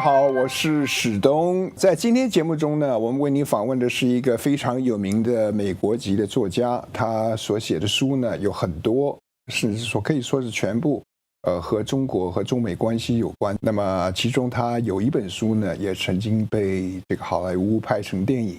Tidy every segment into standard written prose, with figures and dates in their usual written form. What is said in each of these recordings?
家好，我是史东。在今天节目中呢，我们为您访问的是一个非常有名的美国籍的作家，他所写的书呢有很多，甚至说可以说是全部，和中国和中美关系有关。那么其中他有一本书呢，也曾经被这个好莱坞拍成电影，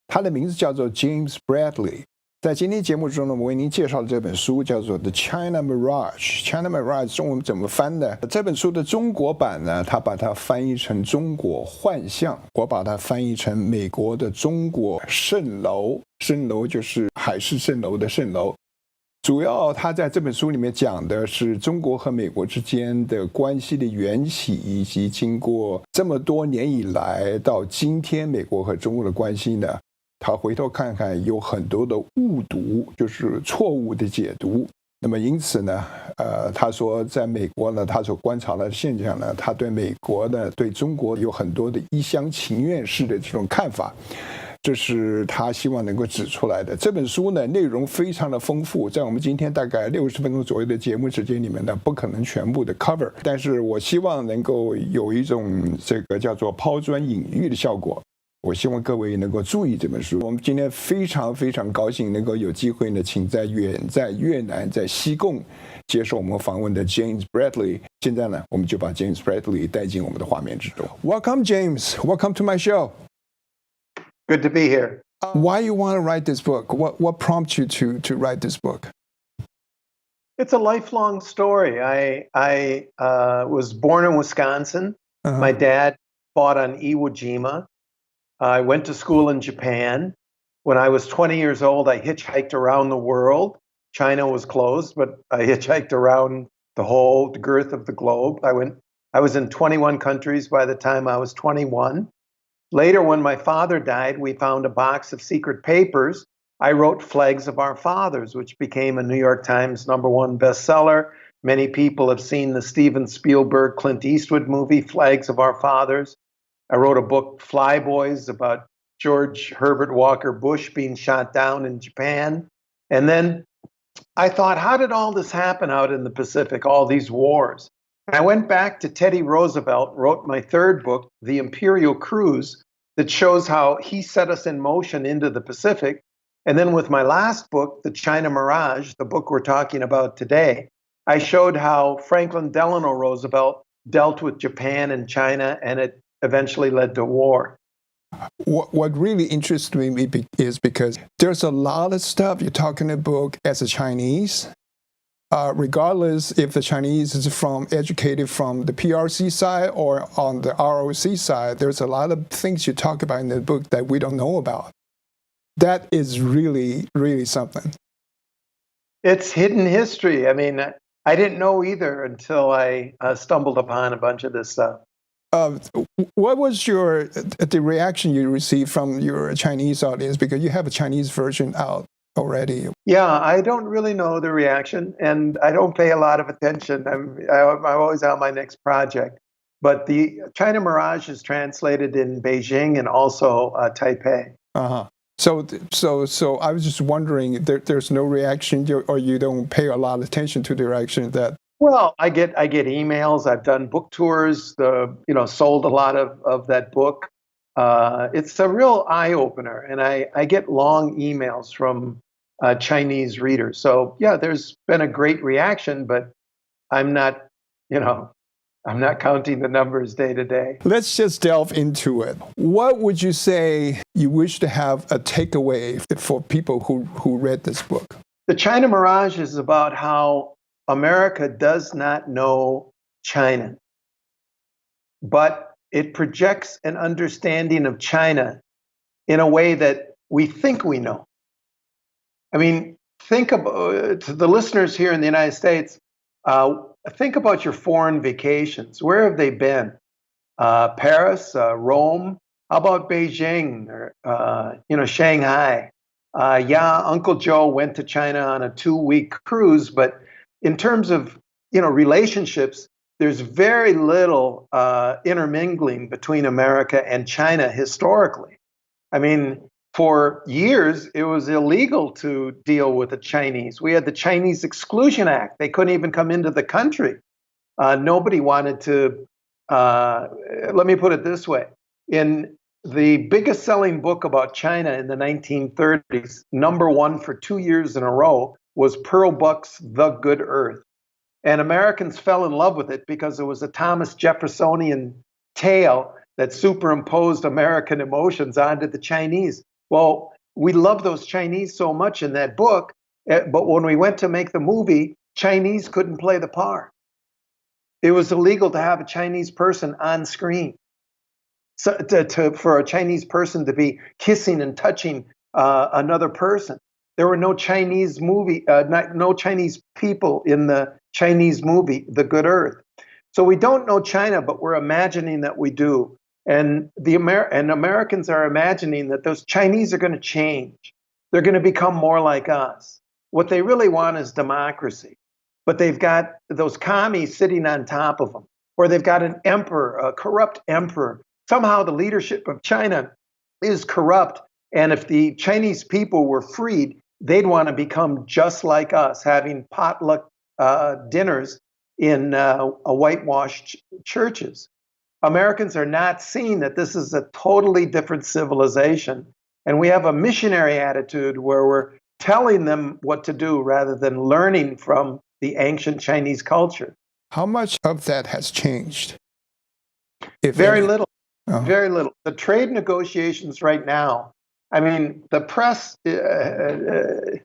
他的名字叫做 James Bradley。在今天节目中呢，我为您介绍的这本书叫做《The China Mirage》。China Mirage 中文怎么翻呢？这本书的中国版呢，他把它翻译成中国幻象，我把它翻译成美国的中国蜃楼。蜃楼就是海市蜃楼的蜃楼。主要他在这本书里面讲的是中国和美国之间的关系的缘起，以及经过这么多年以来到今天美国和中国的关系呢，他回头看看有很多的误读，就是错误的解读。那么因此呢，他说在美国呢，他所观察的现象呢，他对美国呢，对中国有很多的一厢情愿式的这种看法，这是他希望能够指出来的。这本书呢，内容非常的丰富，在我们今天大概60分钟左右的节目时间里面呢，不可能全部的 cover， 但是我希望能够有一种这个叫做抛砖引玉的效果。我希望各位能够注意这本书。我们今天非常非常高兴能够有机会呢，请在越南在西贡接受我们访问的 James Bradley。现在呢，我们就把 James Bradley 带进我们的画面之中。Welcome, James. Welcome to my show. Good to be here. Why you want to write this book? What prompts you to write this book? It's a lifelong story. I was born in Wisconsin. Uh-huh. My dad fought on Iwo Jima. I went to school in Japan. When I was 20 years old, I hitchhiked around the world. China was closed, but I hitchhiked around the girth of the globe. I was in 21 countries by the time I was 21. Later, when my father died, we found a box of secret papers. I wrote Flags of Our Fathers, which became a New York Times #1 bestseller. Many people have seen the Steven Spielberg, Clint Eastwood movie, Flags of Our Fathers. I wrote a book, Flyboys, about George Herbert Walker Bush being shot down in Japan. And then I thought, how did all this happen out in the Pacific, all these wars? And I went back to Teddy Roosevelt, wrote my third book, The Imperial Cruise, that shows how he set us in motion into the Pacific. And then with my last book, The China Mirage, the book we're talking about today, I showed how Franklin Delano Roosevelt dealt with Japan and China, and it eventually led to war. What really interests me is because there's a lot of stuff you talk in the book as a Chinese, regardless if the Chinese is educated from the PRC side or on the ROC side. There's a lot of things you talk about in the book that we don't know about. That is really, really something. It's hidden history. I mean, I didn't know either until I stumbled upon a bunch of this stuff. What was the reaction you received from your Chinese audience? Because you have a Chinese version out already. Yeah, I don't really know the reaction, and I don't pay a lot of attention. I'm always on my next project. But the China Mirage is translated in Beijing and also Taipei. Uh-huh. So I was just wondering, there's no reaction, or you don't pay a lot of attention to the reaction that. Well, I get emails. I've done book tours. Sold a lot of that book. It's a real eye opener, and I get long emails from Chinese readers. So yeah, there's been a great reaction, but I'm not counting the numbers day to day. Let's just delve into it. What would you say you wish to have a takeaway for people who read this book? The China Mirage is about how America does not know China, but it projects an understanding of China in a way that we think we know. I mean, think about, to the listeners here in the United States, think about your foreign vacations. Where have they been? Paris, Rome? How about Beijing or, Shanghai? Uncle Joe went to China on a 2-week cruise, but in terms of, relationships, there's very little intermingling between America and China historically. I mean, for years, it was illegal to deal with the Chinese. We had the Chinese Exclusion Act. They couldn't even come into the country. Nobody wanted to let me put it this way. In the biggest selling book about China in the 1930s, number one for 2 years in a row was Pearl Buck's The Good Earth. And Americans fell in love with it because it was a Thomas Jeffersonian tale that superimposed American emotions onto the Chinese. Well, we love those Chinese so much in that book, but when we went to make the movie, Chinese couldn't play the part. It was illegal to have a Chinese person on screen. So for a Chinese person to be kissing and touching another person. There were no Chinese no Chinese people in the Chinese movie, The Good Earth. So we don't know China, but we're imagining that we do. And Americans are imagining that those Chinese are going to change. They're going to become more like us. What they really want is democracy. But they've got those commies sitting on top of them. Or they've got an emperor, a corrupt emperor. Somehow the leadership of China is corrupt. And if the Chinese people were freed, they'd want to become just like us, having potluck dinners in whitewashed churches. Americans are not seeing that this is a totally different civilization. And we have a missionary attitude where we're telling them what to do rather than learning from the ancient Chinese culture. How much of that has changed? Very little. Very little. The trade negotiations right now, I mean, the press, I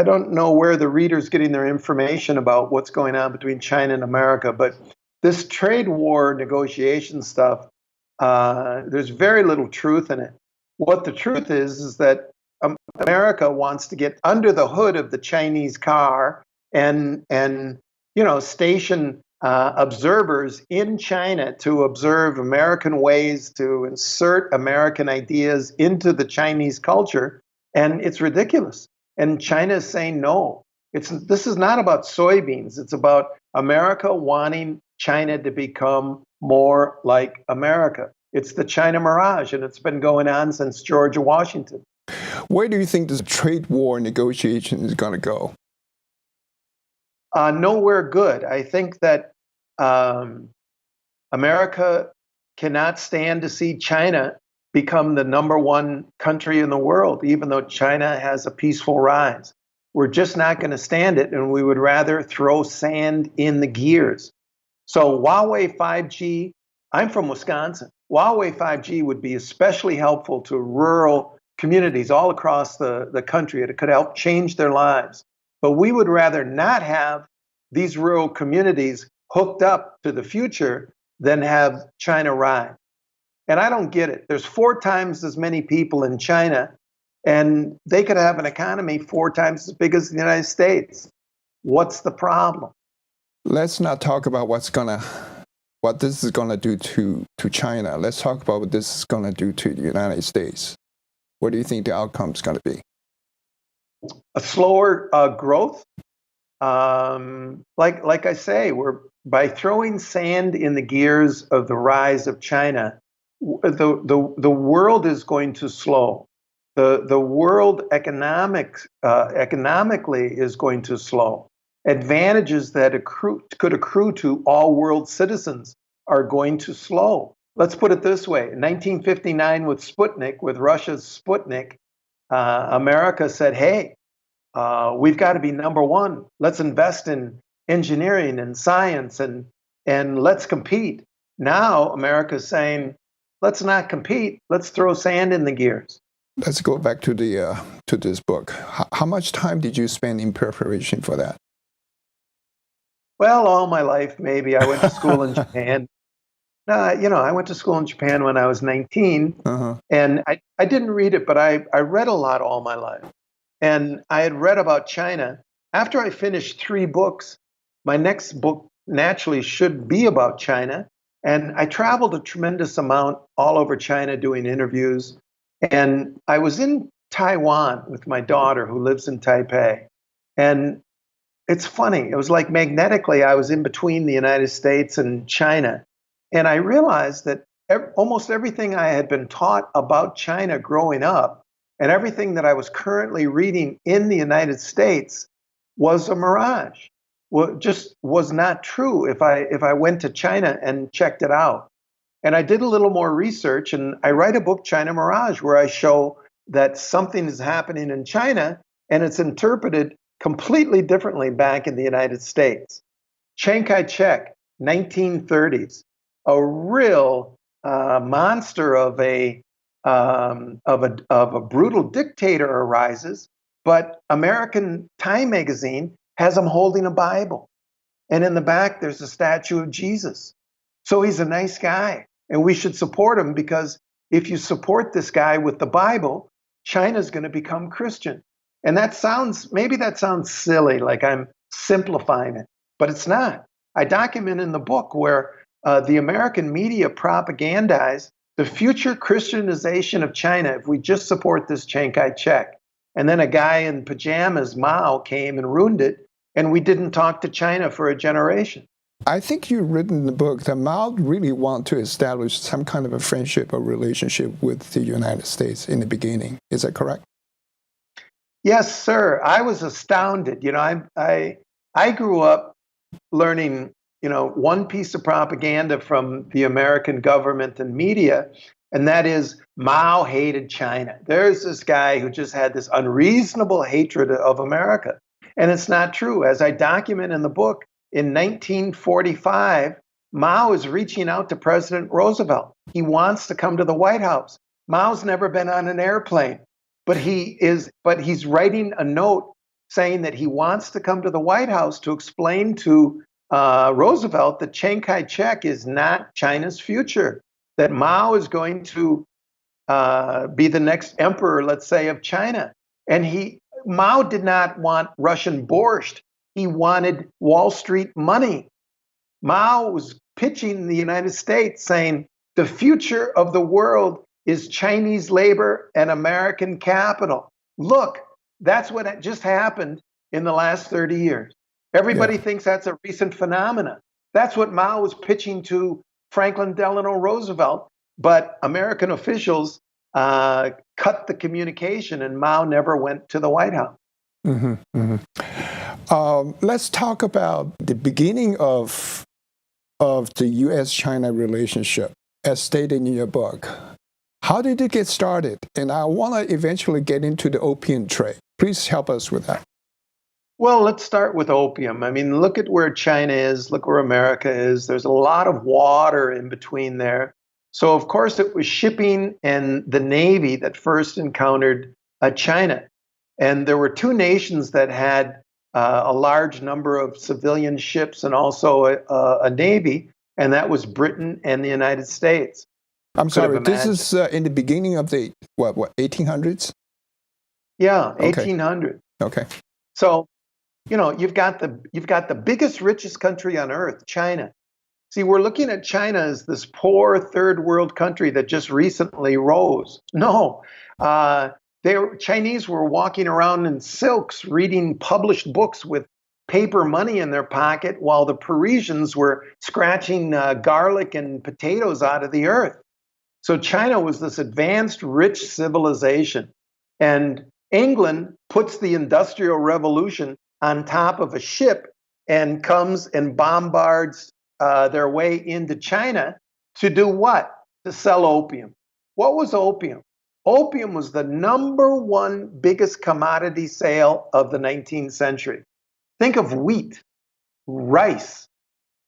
don't know where the reader's getting their information about what's going on between China and America, but this trade war negotiation stuff, there's very little truth in it. What the truth is that America wants to get under the hood of the Chinese car and station observers in China to observe American ways to insert American ideas into the Chinese culture, and it's ridiculous. And China is saying no. This is not about soybeans. It's about America wanting China to become more like America. It's the China mirage, and it's been going on since George Washington. Where do you think this trade war negotiation is going to go? Nowhere good. I think that America cannot stand to see China become the number one country in the world, even though China has a peaceful rise. We're just not going to stand it, and we would rather throw sand in the gears. So Huawei 5G, I'm from Wisconsin. Huawei 5G would be especially helpful to rural communities all across the country. It could help change their lives. But we would rather not have these rural communities hooked up to the future than have China ride. And I don't get it. There's 4 times as many people in China, and they could have an economy 4 times as big as the United States. What's the problem? Let's not talk about what this is going to do to China. Let's talk about what this is going to do to the United States. What do you think the outcome is going to be? A slower growth. Like I say, by throwing sand in the gears of the rise of China, the world is going to slow. The world economically is going to slow. Advantages that could accrue to all world citizens are going to slow. Let's put it this way. In 1959 with Russia's Sputnik, America said, hey, we've got to be number one. Let's invest in engineering and science and let's compete. Now America's saying, let's not compete. Let's throw sand in the gears. Let's go back to this book. How much time did you spend in preparation for that? Well, all my life, maybe. I went to school in Japan. I went to school in Japan when I was 19, and I didn't read it, but I read a lot all my life. And I had read about China. After I finished 3 books, my next book naturally should be about China. And I traveled a tremendous amount all over China doing interviews. And I was in Taiwan with my daughter who lives in Taipei. And it's funny. It was like magnetically, I was in between the United States and China. And I realized that almost everything I had been taught about China growing up and everything that I was currently reading in the United States was a mirage. just was not true if I went to China and checked it out. And I did a little more research, and I write a book, China Mirage, where I show that something is happening in China and it's interpreted completely differently back in the United States. Chiang Kai-shek, 1930s, a real monster of a brutal dictator arises, but American Time magazine has him holding a Bible. And in the back, there's a statue of Jesus. So he's a nice guy, and we should support him, because if you support this guy with the Bible, China's going to become Christian. And maybe that sounds silly, like I'm simplifying it, but it's not. I document in the book where the American media propagandize the future Christianization of China if we just support this Chiang Kai-shek. And then a guy in pajamas, Mao, came and ruined it, and we didn't talk to China for a generation. I think you've written in the book that Mao really wanted to establish some kind of a friendship or relationship with the United States in the beginning. Is that correct? Yes, sir. I was astounded. I grew up learning, one piece of propaganda from the American government and media, and that is Mao hated China. There's this guy who just had this unreasonable hatred of America. And it's not true. As I document in the book, in 1945, Mao is reaching out to President Roosevelt. He wants to come to the White House. Mao's never been on an airplane, but he's writing a note saying that he wants to come to the White House to explain to Roosevelt that Chiang Kai-shek is not China's future, that Mao is going to be the next emperor, let's say, of China. And Mao did not want Russian borscht. He wanted Wall Street money. Mao was pitching the United States saying, the future of the world is Chinese labor and American capital. Look, that's what just happened in the last 30 years. Everybody thinks that's a recent phenomenon. That's what Mao was pitching to Franklin Delano Roosevelt, but American officials cut the communication, and Mao never went to the White House. Mm-hmm, mm-hmm. Let's talk about the beginning of the U.S.-China relationship, as stated in your book. How did it get started? And I want to eventually get into the opium trade. Please help us with that. Well, let's start with opium. I mean, look at where China is, look where America is. There's a lot of water in between there. So, of course, it was shipping and the Navy that first encountered China. And there were two nations that had a large number of civilian ships and also a Navy, and that was Britain and the United States. I'm sorry, this is in the beginning of the, 1800s? Yeah, okay. 1800. Okay. So, you've got the biggest, richest country on earth, China. See, we're looking at China as this poor third world country that just recently rose. No, Chinese were walking around in silks, reading published books with paper money in their pocket, while the Parisians were scratching garlic and potatoes out of the earth. So China was this advanced, rich civilization. And England puts the Industrial Revolution on top of a ship and comes and bombards their way into China to do what? To sell opium. What was opium? Opium was the #1 biggest commodity sale of the 19th century. Think of wheat, rice.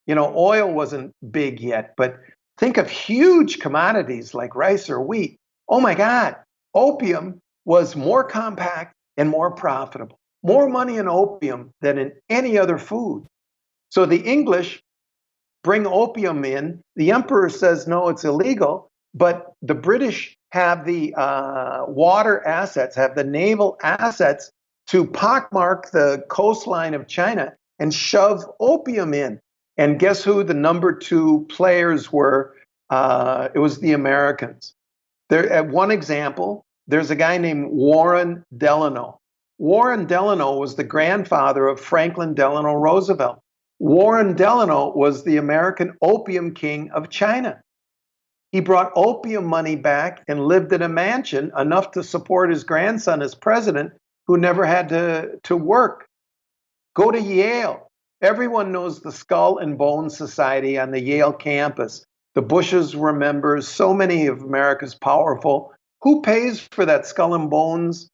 Oil wasn't big yet, but think of huge commodities like rice or wheat. Oh my God, opium was more compact and more profitable. More money in opium than in any other food. So the English bring opium in. The emperor says, no, it's illegal. But the British have the water assets, have the naval assets to pockmark the coastline of China and shove opium in. And guess who the #2 players were? It was the Americans. At one example, there's a guy named Warren Delano. Warren Delano was the grandfather of Franklin Delano Roosevelt. Warren Delano was the American opium king of China. He brought opium money back and lived in a mansion enough to support his grandson as president, who never had to work. Go to Yale. Everyone knows the Skull and Bones Society on the Yale campus. The Bushes were members, so many of America's powerful. Who pays for that Skull and Bones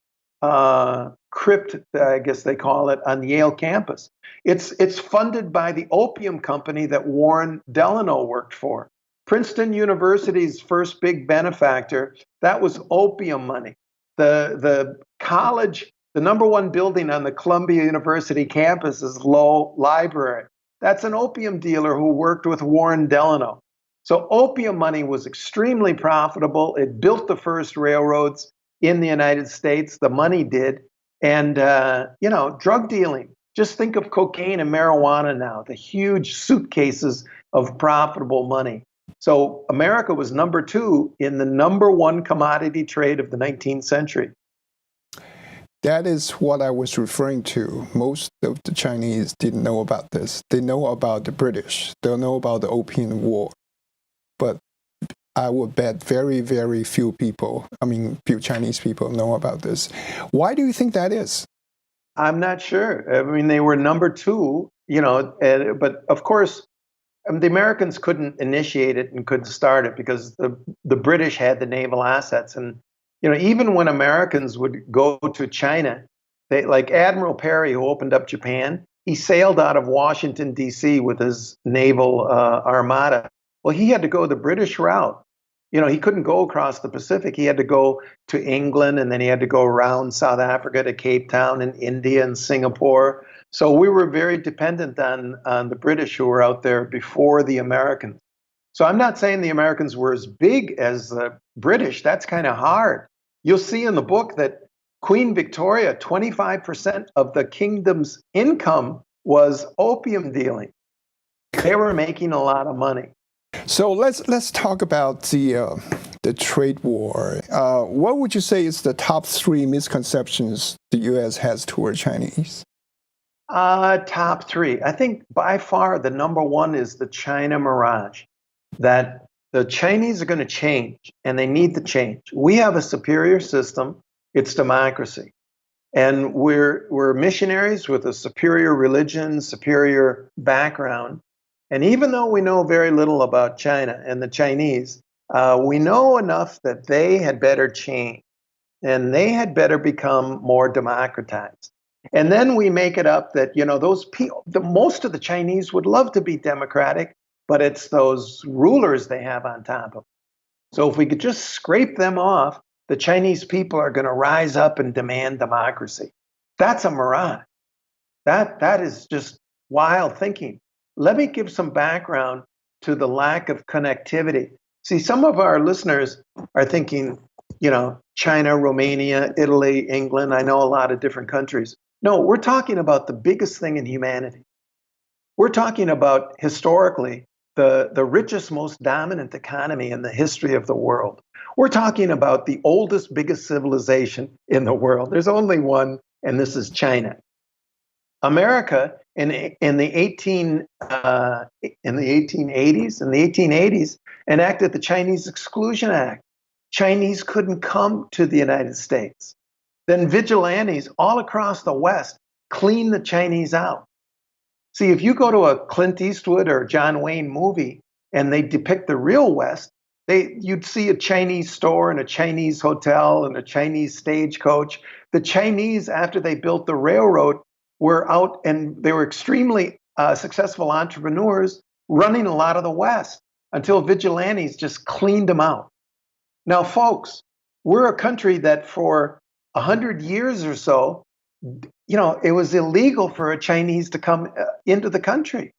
crypt, I guess they call it, on the Yale campus? It's funded by the opium company that Warren Delano worked for. Princeton University's first big benefactor, that was opium money. The college, the number one building on the Columbia University campus is Low Library. That's an opium dealer who worked with Warren Delano. So opium money was extremely profitable. It built the first railroads in the United States. The money did. And, drug dealing. Just think of cocaine and marijuana now, the huge suitcases of profitable money. So America was number two in the number one commodity trade of the 19th century. That is what I was referring to. Most of the Chinese didn't know about this. They know about the British. They know about the Opium War. But I would bet very, very few Chinese people know about this. Why do you think that is? I'm not sure. I mean, they were number two, but of course, the Americans couldn't initiate it and couldn't start it because the British had the naval assets. And, even when Americans would go to China, like Admiral Perry, who opened up Japan, he sailed out of Washington, D.C. with his naval armada. Well, he had to go the British route. He couldn't go across the Pacific. He had to go to England, and then he had to go around South Africa to Cape Town and India and Singapore. So we were very dependent on the British who were out there before the Americans. So I'm not saying the Americans were as big as the British. That's kind of hard. You'll see in the book that Queen Victoria, 25% of the kingdom's income was opium dealing. They were making a lot of money. So let's talk about the trade war. What would you say is the top three misconceptions the U.S. has toward Chinese? Top three. I think by far the number one is the China mirage, that the Chinese are going to change, and they need to change. We have a superior system. It's democracy. And we're missionaries with a superior religion, superior background. And even though we know very little about China and the Chinese, we know enough that they had better change, and they had better become more democratized. And then we make it up that, those people, most of the Chinese would love to be democratic, but it's those rulers they have on top of them. So if we could just scrape them off, the Chinese people are going to rise up and demand democracy. That's a mirage. That is just wild thinking. Let me give some background to the lack of connectivity. See, some of our listeners are thinking, China, Romania, Italy, England. I know a lot of different countries. No, we're talking about the biggest thing in humanity. We're talking about, historically, the richest, most dominant economy in the history of the world. We're talking about the oldest, biggest civilization in the world. There's only one, and this is China. America in the 1880s enacted the Chinese Exclusion Act. Chinese couldn't come to the United States. Then vigilantes all across the West cleaned the Chinese out. See, if you go to a Clint Eastwood or John Wayne movie and they depict the real West, you'd see a Chinese store and a Chinese hotel and a Chinese stagecoach. The Chinese, after they built the railroad, were out, and they were extremely successful entrepreneurs running a lot of the West until vigilantes just cleaned them out. Now, folks, we're a country that for 100 years or so, it was illegal for a Chinese to come into the country.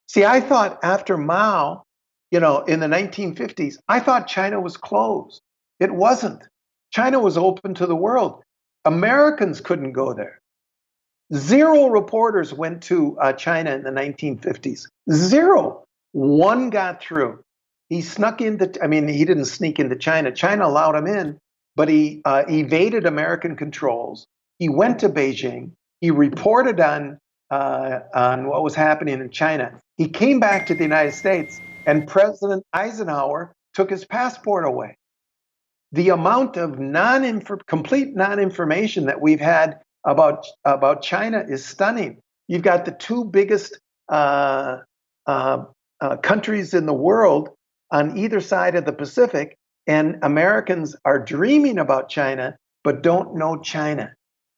See, I thought after Mao, in the 1950s, I thought China was closed. It wasn't. China was open to the world. Americans couldn't go there. 0 reporters went to China in the 1950s. 0. One got through. He he didn't sneak into China. China allowed him in, but he evaded American controls. He went to Beijing. He reported on what was happening in China. He came back to the United States, and President Eisenhower took his passport away. The amount of complete non-information that we've had about China is stunning. You've got the 2 biggest countries in the world on either side of the Pacific, and Americans are dreaming about China but don't know China.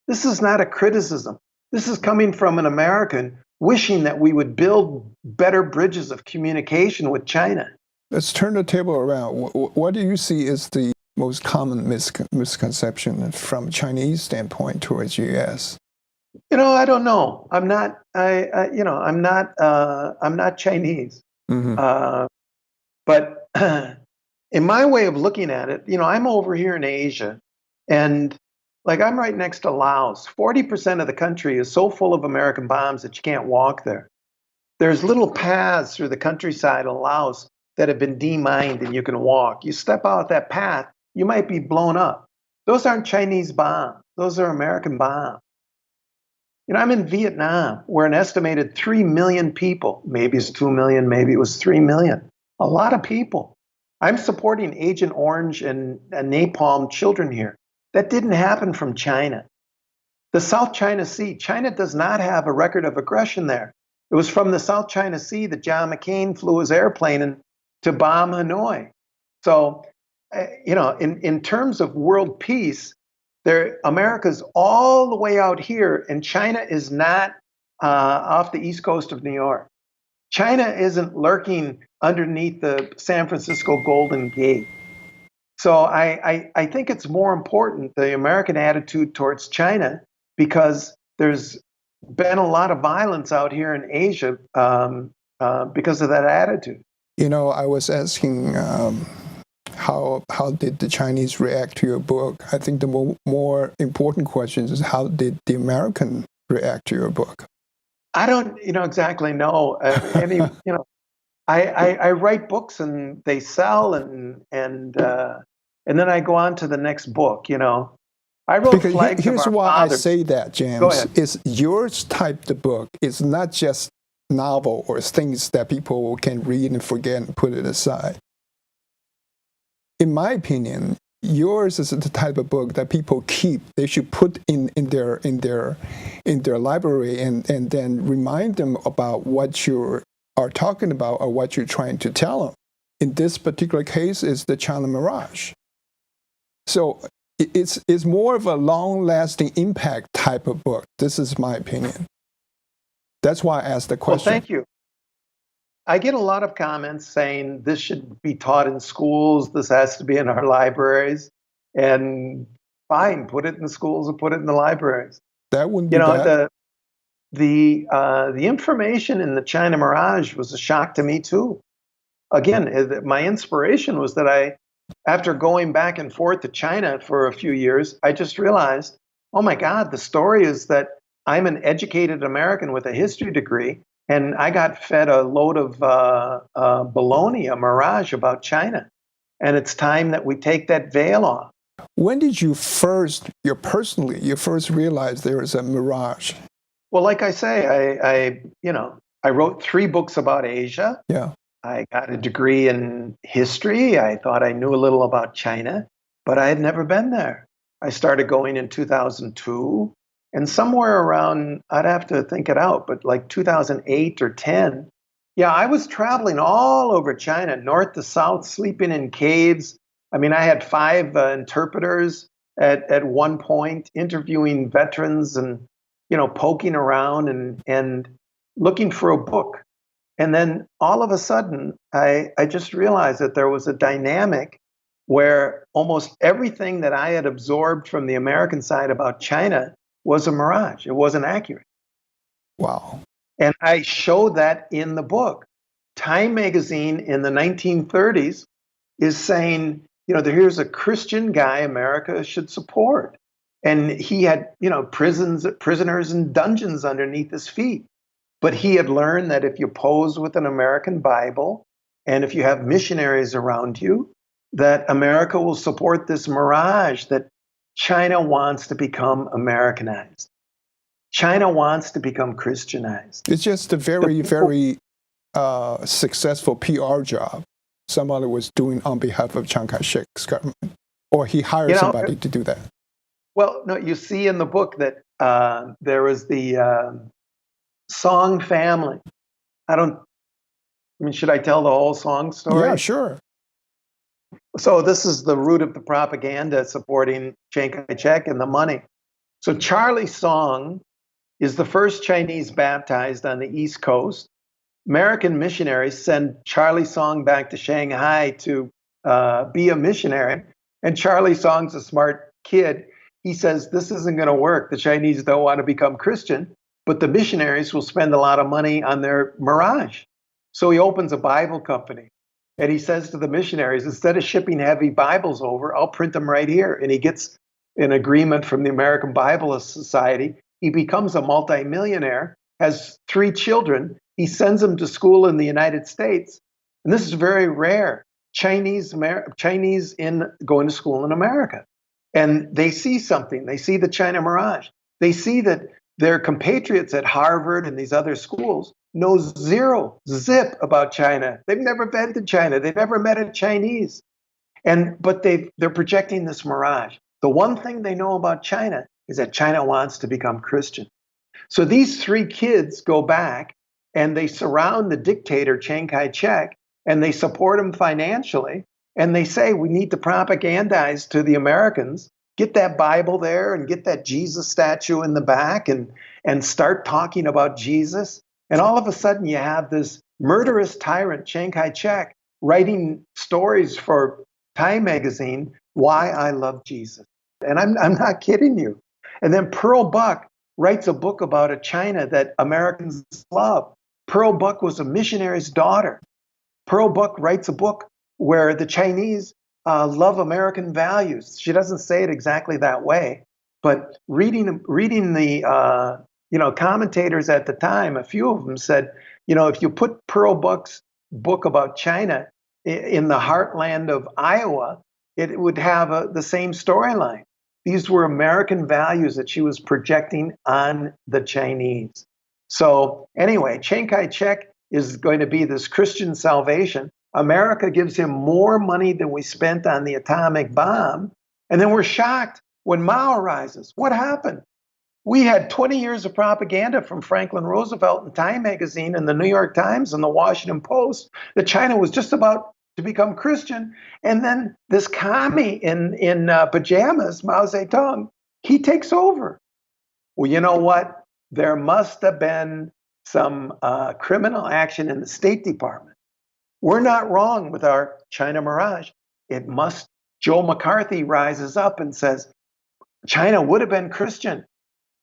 This is not a criticism. This is coming from an American wishing that we would build better bridges of communication with China. Let's turn the table around. What do you see as the most common misconception from Chinese standpoint towards U.S.? I don't know. I'm not Chinese. Mm-hmm. But in my way of looking at it, I'm over here in Asia, and like I'm right next to Laos. 40% of the country is so full of American bombs that you can't walk there. There's little paths through the countryside of Laos that have been demined and you can walk. You step out that path, you might be blown up. Those aren't Chinese bombs. Those are American bombs. I'm in Vietnam, where an estimated 3 million people, maybe it's 2 million, maybe it was 3 million, a lot of people. I'm supporting Agent Orange and napalm children here. That didn't happen from China. The South China Sea, China does not have a record of aggression there. It was from the South China Sea that John McCain flew his airplane to bomb Hanoi. So, in terms of world peace, America's all the way out here, and China is not off the east coast of New York. China isn't lurking underneath the San Francisco Golden Gate. So I think it's more important, the American attitude towards China, because there's been a lot of violence out here in Asia because of that attitude. I was asking how did the Chinese react to your book? I think the more important question is how did the American react to your book? I don't, exactly know. I write books and they sell, and then I go on to the next book. I wrote because Flags here's of Our why Fathers. I say that, James. Go ahead. Is yours type the book. It's not just novel or things that people can read and forget and put it aside. In my opinion, yours is the type of book that people keep. They should put in their library and then remind them about what you are talking about or what you're trying to tell them. In this particular case, is the China Mirage. So it's more of a long-lasting impact type of book. This is my opinion. That's why I asked the question. Well, thank you. I get a lot of comments saying this should be taught in schools, this has to be in our libraries, and fine, put it in the schools or put it in the libraries. That wouldn't be bad. The information in the China Mirage was a shock to me too. Again, my inspiration was that after going back and forth to China for a few years, I just realized, oh my God, the story is that I'm an educated American with a history degree, and I got fed a load of baloney, a mirage about China. And it's time that we take that veil off. When did you first realize there was a mirage? Well, like I say, I wrote 3 books about Asia. Yeah. I got a degree in history. I thought I knew a little about China, but I had never been there. I started going in 2002. And somewhere around, I'd have to think it out, but like 2008 or 10, I was traveling all over China, north to south, sleeping in caves. I mean, I had 5 interpreters at one point, interviewing veterans and, poking around and looking for a book. And then all of a sudden, I just realized that there was a dynamic where almost everything that I had absorbed from the American side about China was a mirage. It wasn't accurate. Wow. And I showed that in the book. Time magazine in the 1930s is saying, here's a Christian guy America should support. And he had, prisoners and dungeons underneath his feet. But he had learned that if you pose with an American Bible and if you have missionaries around you, that America will support this mirage that China wants to become Americanized. China wants to become Christianized. It's just a very, very successful PR job somebody was doing on behalf of Chiang Kai-shek's government, or he hired somebody to do that. Well, no, you see in the book that there was the Song family Should I tell the whole song story? Yeah, sure. So this is the root of the propaganda supporting Chiang Kai-shek and the money. So Charlie Song is the first Chinese baptized on the East Coast. American missionaries send Charlie Song back to Shanghai to be a missionary. And Charlie Song's a smart kid. He says, this isn't going to work. The Chinese don't want to become Christian, but the missionaries will spend a lot of money on their mirage. So he opens a Bible company. And he says to the missionaries, instead of shipping heavy Bibles over, I'll print them right here. And he gets an agreement from the American Bible Society. He becomes a multimillionaire, has 3 children. He sends them to school in the United States. And this is very rare. Chinese in going to school in America. And they see something. They see the China mirage. They see that their compatriots at Harvard and these other schools know zip about China. They've never been to China. They've never met a Chinese. But they're projecting this mirage. The one thing they know about China is that China wants to become Christian. So these 3 kids go back and they surround the dictator, Chiang Kai-shek, and they support him financially. And they say, we need to propagandize to the Americans, get that Bible there and get that Jesus statue in the back and start talking about Jesus. And all of a sudden you have this murderous tyrant, Chiang Kai-shek, writing stories for Time magazine, Why I Love Jesus. And I'm not kidding you. And then Pearl Buck writes a book about a China that Americans love. Pearl Buck was a missionary's daughter. Pearl Buck writes a book where the Chinese love American values. She doesn't say it exactly that way, but reading the commentators at the time, a few of them said, if you put Pearl Buck's book about China in the heartland of Iowa, it would have the same storyline. These were American values that she was projecting on the Chinese. So anyway, Chiang Kai-shek is going to be this Christian salvation. America gives him more money than we spent on the atomic bomb. And then we're shocked when Mao arises. What happened? We had 20 years of propaganda from Franklin Roosevelt and Time magazine and the New York Times and the Washington Post that China was just about to become Christian. And then this commie in pajamas, Mao Zedong, he takes over. Well, you know what? There must have been some criminal action in the State Department. We're not wrong with our China mirage. Joe McCarthy rises up and says, China would have been Christian,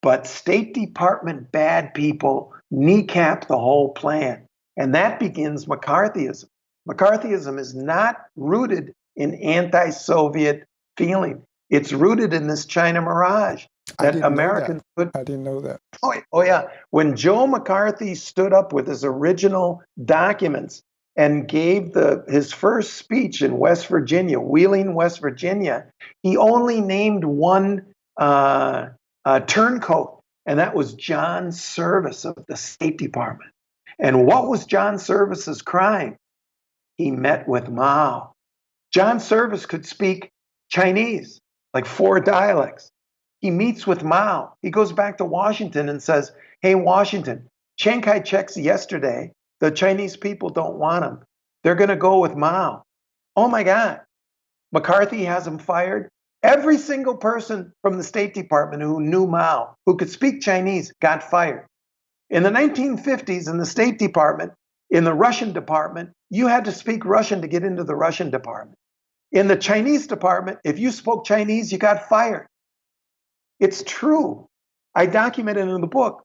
but State Department bad people kneecap the whole plan. And that begins McCarthyism. McCarthyism is not rooted in anti-Soviet feeling. It's rooted in this China mirage that Americans could. I didn't know that. Oh, yeah. When Joe McCarthy stood up with his original documents and gave his first speech in West Virginia, Wheeling, West Virginia, he only named one turncoat, and that was John Service of the State Department. And what was John Service's crime? He met with Mao. John Service could speak Chinese, like 4 dialects. He meets with Mao. He goes back to Washington and says, hey, Washington, Chiang Kai-shek's yesterday. The Chinese people don't want him. They're going to go with Mao. Oh, my God. McCarthy has him fired. Every single person from the State Department who knew Mao, who could speak Chinese, got fired. In the 1950s, in the State Department, in the Russian department, you had to speak Russian to get into the Russian department. In the Chinese department, if you spoke Chinese, you got fired. It's true. I documented in the book.